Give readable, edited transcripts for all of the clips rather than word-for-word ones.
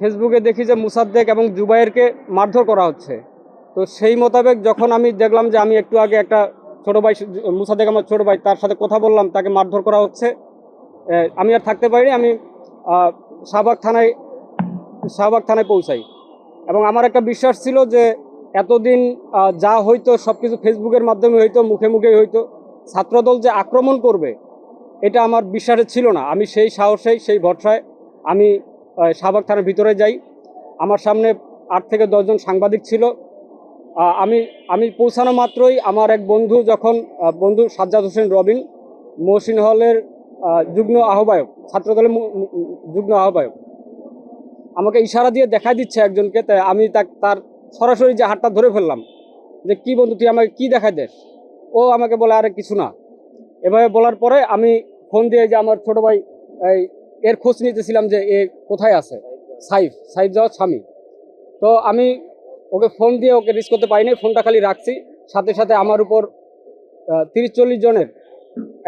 ফেসবুকে দেখি যে মুসাদ্দেক এবং জুবায়েরকে মারধর করা হচ্ছে। তো সেই মোতাবেক যখন আমি দেখলাম যে আমি একটু আগে একটা ছোটো ভাই, মুসাদ্দেক আমার ছোটো ভাই, তার সাথে কথা বললাম, তাকে মারধর করা হচ্ছে, আমি আর থাকতে পারিনি। আমি শাহবাগ থানায় পৌঁছাই। এবং আমার একটা বিশ্বাস ছিল যে এতদিন যা হইতো সব কিছু ফেসবুকের মাধ্যমে হইতো, মুখে মুখেই হইতো। ছাত্রদল যে আক্রমণ করবে এটা আমার বিশ্বাসে ছিল না। আমি সেই সাহসেই, সেই ভরসায় আমি শাহবাগ থানার ভিতরে যাই। আমার সামনে 8 থেকে 10 জন সাংবাদিক ছিল। আমি পৌঁছানো মাত্রই আমার এক বন্ধু, বন্ধু সাজ্জাদ হোসেন রবিন, মহসিন হলের যুগ্ম আহ্বায়ক, ছাত্রদলের যুগ্ম আহ্বায়ক, আমাকে ইশারা দিয়ে দেখা দিচ্ছে একজনকে। তাই আমি তার সরাসরি যে হাতটা ধরে ফেললাম, যে কি বন্ধু তুই আমাকে কি দেখাই দেস? ও আমাকে বলে আরে কিছু না। এভাবে বলার পরে আমি ফোন দিয়ে যে আমার ছোট ভাই এর খোঁজ নিতেছিলাম যে এ কোথায় আছে, সাইফ যাওয়ার স্বামী। তো আমি ওকে ফোন দিয়ে ওকে রিচ করতে পারিনি, ফোনটা খালি রাখছি। সাথে সাথে আমার উপর 30-40 জনের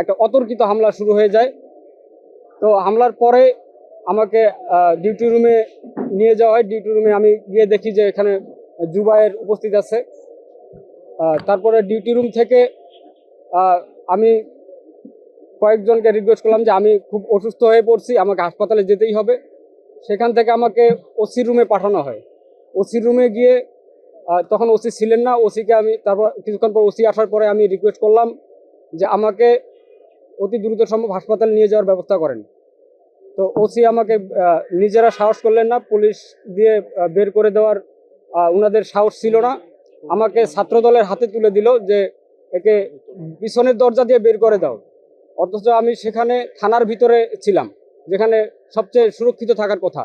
একটা অতর্কিত হামলা শুরু হয়ে যায়। তো হামলার পরে আমাকে ডিউটি রুমে নিয়ে যাওয়া হয়। ডিউটি রুমে আমি গিয়ে দেখি যে এখানে জুবায়ের উপস্থিত আছে। তারপরে ডিউটি রুম থেকে আমি কয়েকজনকে রিকোয়েস্ট করলাম যে আমি খুব অসুস্থ হয়ে পড়ছি, আমাকে হাসপাতালে যেতেই হবে। সেখান থেকে আমাকে ওসি রুমে পাঠানো হয়। ওসি রুমে গিয়ে তখন ওসি ছিলেন না। ওসিকে আমি তারপর কিছুক্ষণ পর ওসি আসার পরে আমি রিকোয়েস্ট করলাম যে আমাকে অতি দ্রুত সম্ভব হাসপাতালে নিয়ে যাওয়ার ব্যবস্থা করেন। তো ওসি আমাকে নিজেরা সাহস করলেন না, পুলিশ দিয়ে বের করে দেওয়ার ওনাদের সাহস ছিল না। আমাকে ছাত্রদলের হাতে তুলে দিল যে একে পিছনের দরজা দিয়ে বের করে দাও। অথচ আমি সেখানে থানার ভিতরে ছিলাম, যেখানে সবচেয়ে সুরক্ষিত থাকার কথা।